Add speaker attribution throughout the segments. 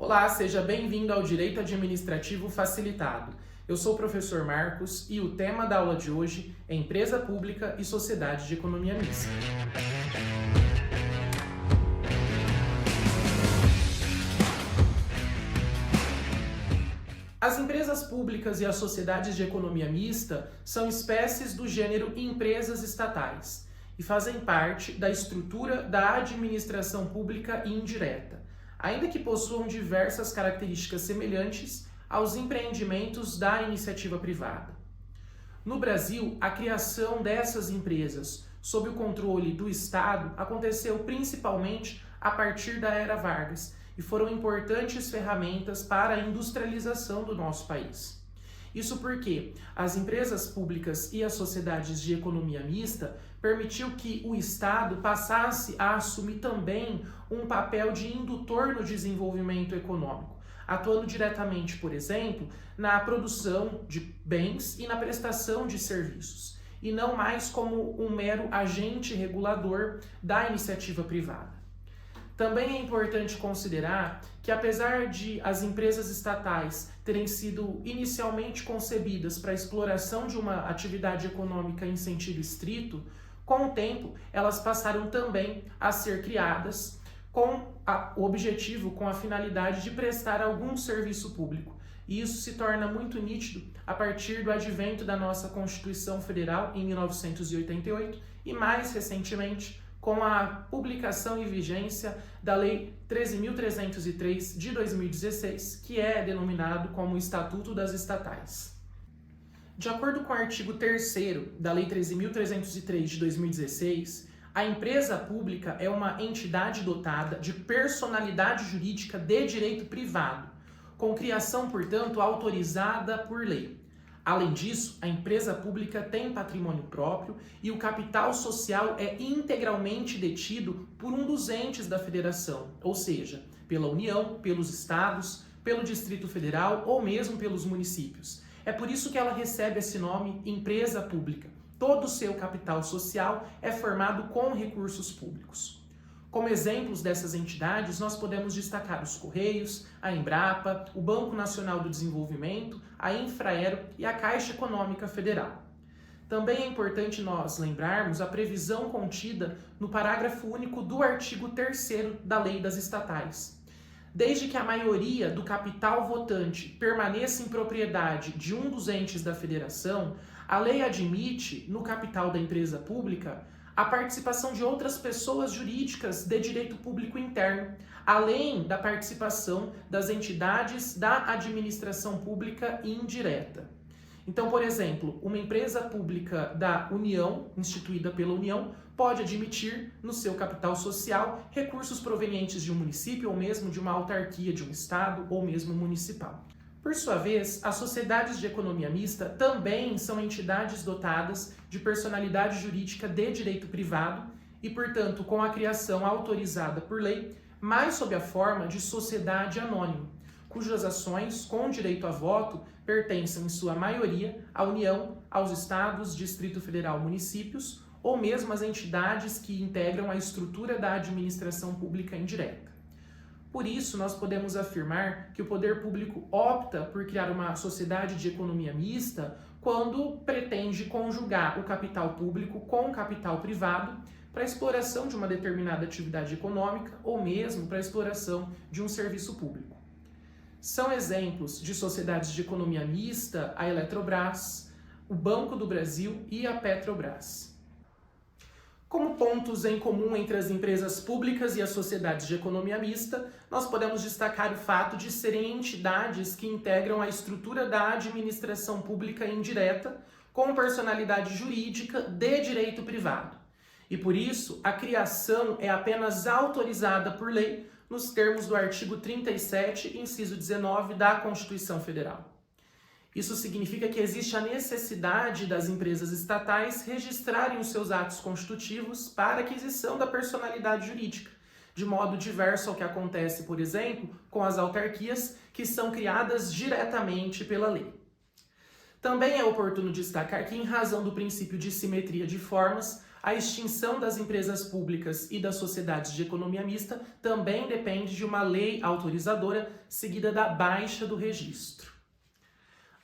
Speaker 1: Olá, seja bem-vindo ao Direito Administrativo Facilitado. Eu sou o professor Marcos e o tema da aula de hoje é Empresa Pública e Sociedade de Economia Mista. As empresas públicas e as sociedades de economia mista são espécies do gênero empresas estatais e fazem parte da estrutura da administração pública e indireta, ainda que possuam diversas características semelhantes aos empreendimentos da iniciativa privada. No Brasil, a criação dessas empresas sob o controle do Estado aconteceu principalmente a partir da Era Vargas e foram importantes ferramentas para a industrialização do nosso país. Isso porque as empresas públicas e as sociedades de economia mista permitiu que o Estado passasse a assumir também um papel de indutor no desenvolvimento econômico, atuando diretamente, por exemplo, na produção de bens e na prestação de serviços, e não mais como um mero agente regulador da iniciativa privada. Também é importante considerar que, apesar de as empresas estatais terem sido inicialmente concebidas para a exploração de uma atividade econômica em sentido estrito, com o tempo elas passaram também a ser criadas com o objetivo, com a finalidade de prestar algum serviço público. E isso se torna muito nítido a partir do advento da nossa Constituição Federal em 1988 e, mais recentemente, com a publicação e vigência da Lei 13.303 de 2016, que é denominado como Estatuto das Estatais. De acordo com o artigo 3º da Lei 13.303 de 2016, a empresa pública é uma entidade dotada de personalidade jurídica de direito privado, com criação, portanto, autorizada por lei. Além disso, a empresa pública tem patrimônio próprio e o capital social é integralmente detido por um dos entes da federação, ou seja, pela União, pelos estados, pelo Distrito Federal ou mesmo pelos municípios. É por isso que ela recebe esse nome, empresa pública. Todo o seu capital social é formado com recursos públicos. Como exemplos dessas entidades, nós podemos destacar os Correios, a Embrapa, o Banco Nacional do Desenvolvimento, a Infraero e a Caixa Econômica Federal. Também é importante nós lembrarmos a previsão contida no parágrafo único do artigo 3º da Lei das Estatais. Desde que a maioria do capital votante permaneça em propriedade de um dos entes da federação, a lei admite, no capital da empresa pública, a participação de outras pessoas jurídicas de direito público interno, além da participação das entidades da administração pública indireta. Então, por exemplo, uma empresa pública da União, instituída pela União, pode admitir no seu capital social recursos provenientes de um município ou mesmo de uma autarquia de um estado ou mesmo municipal. Por sua vez, as sociedades de economia mista também são entidades dotadas de personalidade jurídica de direito privado e, portanto, com a criação autorizada por lei, mas sob a forma de sociedade anônima, cujas ações com direito a voto pertencem, em sua maioria, à União, aos estados, Distrito Federal, municípios ou mesmo às entidades que integram a estrutura da administração pública indireta. Por isso, nós podemos afirmar que o poder público opta por criar uma sociedade de economia mista quando pretende conjugar o capital público com o capital privado para a exploração de uma determinada atividade econômica ou mesmo para a exploração de um serviço público. São exemplos de sociedades de economia mista a Eletrobras, o Banco do Brasil e a Petrobras. Como pontos em comum entre as empresas públicas e as sociedades de economia mista, nós podemos destacar o fato de serem entidades que integram a estrutura da administração pública indireta com personalidade jurídica de direito privado. E por isso, a criação é apenas autorizada por lei nos termos do artigo 37, inciso 19 da Constituição Federal. Isso significa que existe a necessidade das empresas estatais registrarem os seus atos constitutivos para aquisição da personalidade jurídica, de modo diverso ao que acontece, por exemplo, com as autarquias, que são criadas diretamente pela lei. Também é oportuno destacar que, em razão do princípio de simetria de formas, A extinção das empresas públicas e das sociedades de economia mista também depende de uma lei autorizadora seguida da baixa do registro.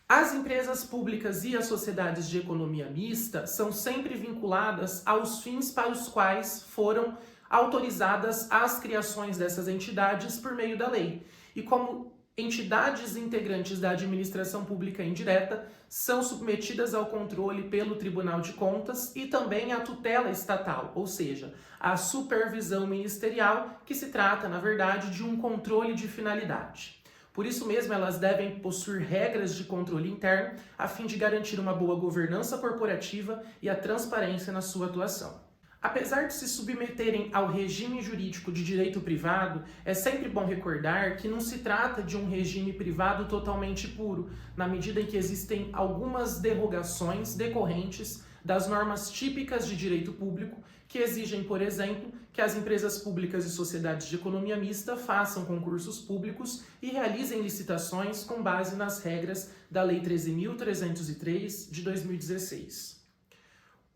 Speaker 1: As empresas públicas e as sociedades de economia mista são sempre vinculadas aos fins para os quais foram autorizadas as criações dessas entidades por meio da lei. E como entidades integrantes da administração pública indireta, são submetidas ao controle pelo Tribunal de Contas e também à tutela estatal, ou seja, à supervisão ministerial, que se trata, na verdade, de um controle de finalidade. Por isso mesmo, elas devem possuir regras de controle interno, a fim de garantir uma boa governança corporativa e a transparência na sua atuação. Apesar de se submeterem ao regime jurídico de direito privado, é sempre bom recordar que não se trata de um regime privado totalmente puro, na medida em que existem algumas derrogações decorrentes das normas típicas de direito público, que exigem, por exemplo, que as empresas públicas e sociedades de economia mista façam concursos públicos e realizem licitações com base nas regras da Lei 13.303 de 2016.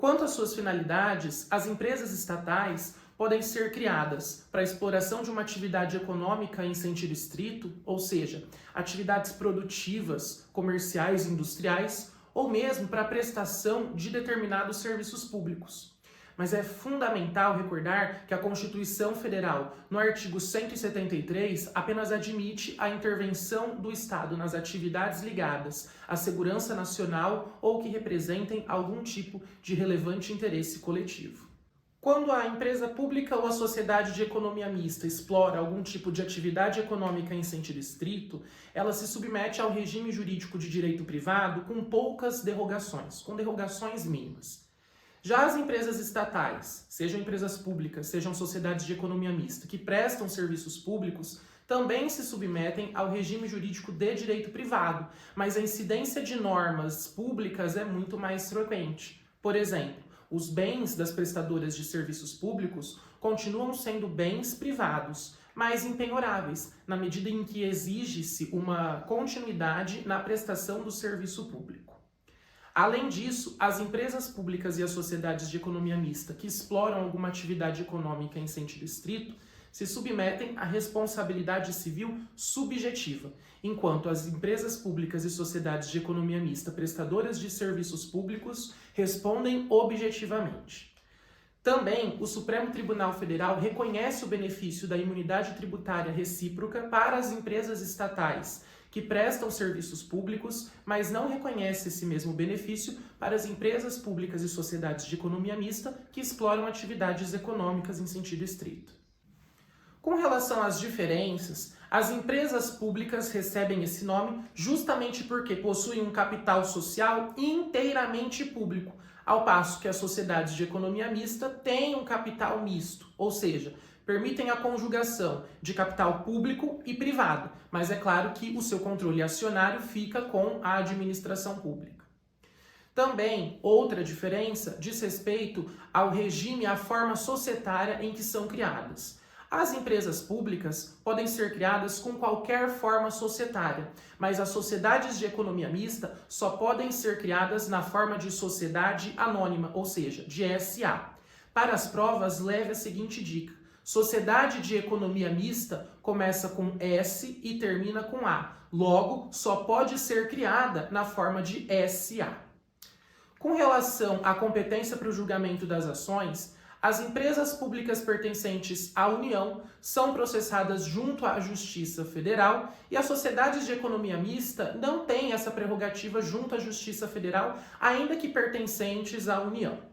Speaker 1: Quanto às suas finalidades, as empresas estatais podem ser criadas para a exploração de uma atividade econômica em sentido estrito, ou seja, atividades produtivas, comerciais e industriais, ou mesmo para a prestação de determinados serviços públicos. Mas é fundamental recordar que a Constituição Federal, no artigo 173, apenas admite a intervenção do Estado nas atividades ligadas à segurança nacional ou que representem algum tipo de relevante interesse coletivo. Quando a empresa pública ou a sociedade de economia mista explora algum tipo de atividade econômica em sentido estrito, ela se submete ao regime jurídico de direito privado com poucas derrogações, com derrogações mínimas. Já as empresas estatais, sejam empresas públicas, sejam sociedades de economia mista, que prestam serviços públicos, também se submetem ao regime jurídico de direito privado, mas a incidência de normas públicas é muito mais frequente. Por exemplo, os bens das prestadoras de serviços públicos continuam sendo bens privados, mas impenhoráveis, na medida em que exige-se uma continuidade na prestação do serviço público. Além disso, as empresas públicas e as sociedades de economia mista que exploram alguma atividade econômica em sentido estrito se submetem à responsabilidade civil subjetiva, enquanto as empresas públicas e sociedades de economia mista prestadoras de serviços públicos respondem objetivamente. Também, o Supremo Tribunal Federal reconhece o benefício da imunidade tributária recíproca para as empresas estatais que prestam serviços públicos, mas não reconhece esse mesmo benefício para as empresas públicas e sociedades de economia mista que exploram atividades econômicas em sentido estrito. Com relação às diferenças, as empresas públicas recebem esse nome justamente porque possuem um capital social inteiramente público, ao passo que as sociedades de economia mista têm um capital misto, ou seja, permitem a conjugação de capital público e privado, mas é claro que o seu controle acionário fica com a administração pública. Também, outra diferença diz respeito ao regime e à forma societária em que são criadas. As empresas públicas podem ser criadas com qualquer forma societária, mas as sociedades de economia mista só podem ser criadas na forma de sociedade anônima, ou seja, de SA. Para as provas, leve a seguinte dica. Sociedade de economia mista começa com S e termina com A. Logo, só pode ser criada na forma de SA. Com relação à competência para o julgamento das ações, as empresas públicas pertencentes à União são processadas junto à Justiça Federal e as sociedades de economia mista não têm essa prerrogativa junto à Justiça Federal, ainda que pertencentes à União.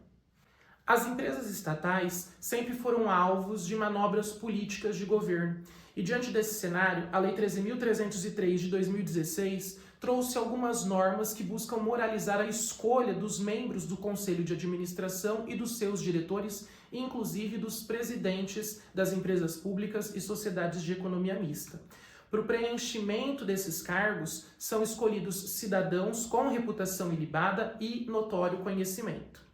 Speaker 1: As empresas estatais sempre foram alvos de manobras políticas de governo e, diante desse cenário, a Lei 13.303 de 2016 trouxe algumas normas que buscam moralizar a escolha dos membros do Conselho de Administração e dos seus diretores, inclusive dos presidentes das empresas públicas e sociedades de economia mista. Para o preenchimento desses cargos, são escolhidos cidadãos com reputação ilibada e notório conhecimento.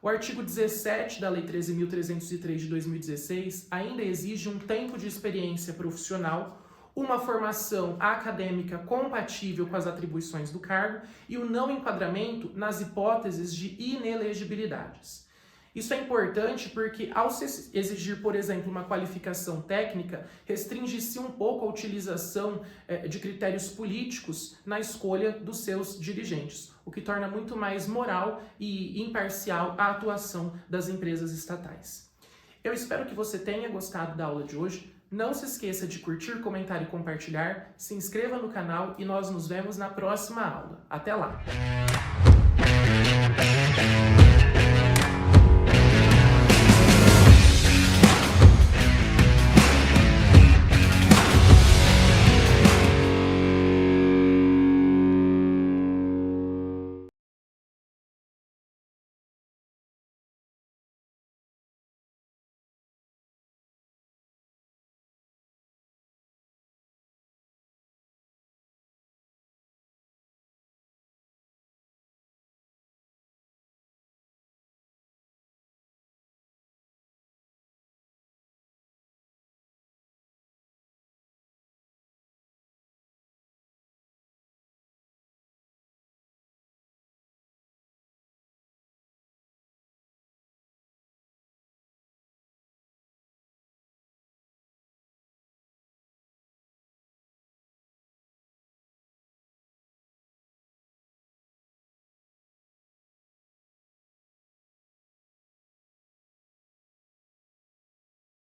Speaker 1: O artigo 17 da Lei 13.303 de 2016 ainda exige um tempo de experiência profissional, uma formação acadêmica compatível com as atribuições do cargo e o não enquadramento nas hipóteses de inelegibilidades. Isso é importante porque, ao se exigir, por exemplo, uma qualificação técnica, restringe-se um pouco a utilização de critérios políticos na escolha dos seus dirigentes, o que torna muito mais moral e imparcial a atuação das empresas estatais. Eu espero que você tenha gostado da aula de hoje. Não se esqueça de curtir, comentar e compartilhar, se inscreva no canal e nós nos vemos na próxima aula. Até lá!